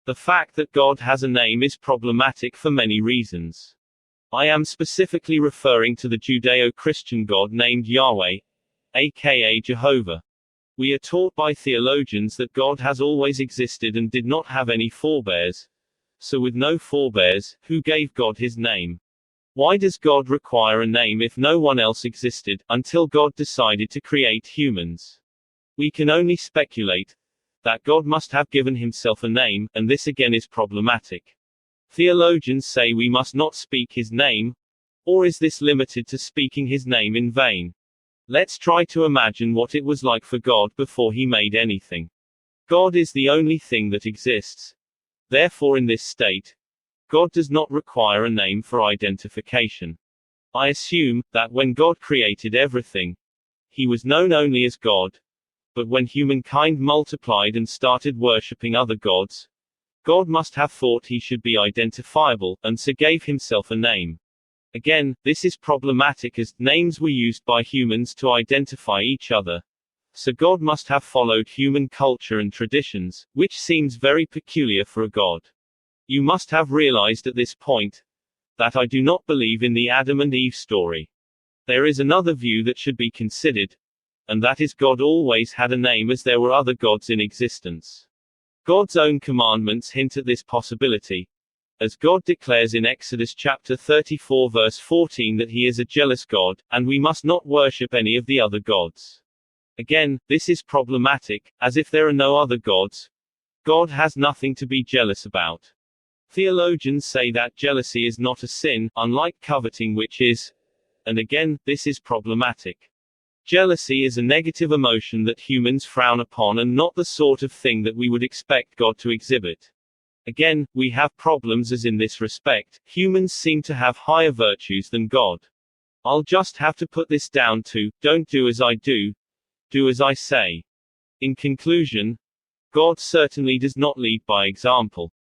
The fact that God has a name is problematic for many reasons. I am specifically referring to the Judeo-Christian God named Yahweh, aka Jehovah. We are taught by theologians that God has always existed and did not have any forebears. So with no forebears, who gave God his name? Why does God require a name if no one else existed, until God decided to create humans? We can only speculate that God must have given himself a name, and this again is problematic. Theologians say we must not speak his name, or is this limited to speaking his name in vain? Let's try to imagine what it was like for God before he made anything. God is the only thing that exists. Therefore, in this state, God does not require a name for identification. I assume that when God created everything, he was known only as God. But when humankind multiplied and started worshipping other gods, God must have thought he should be identifiable, and so gave himself a name. Again, this is problematic as names were used by humans to identify each other. So God must have followed human culture and traditions, which seems very peculiar for a God. You must have realized at this point that I do not believe in the Adam and Eve story. There is another view that should be considered, and that is God always had a name as there were other gods in existence. God's own commandments hint at this possibility, as God declares in Exodus chapter 34 verse 14 that he is a jealous God, and we must not worship any of the other gods. Again, this is problematic, as if there are no other gods, God has nothing to be jealous about. Theologians say that jealousy is not a sin, unlike coveting, which is. And again, this is problematic. Jealousy is a negative emotion that humans frown upon and not the sort of thing that we would expect God to exhibit. Again, we have problems as in this respect, humans seem to have higher virtues than God. I'll just have to put this down to, don't do as I do, do as I say. In conclusion, God certainly does not lead by example.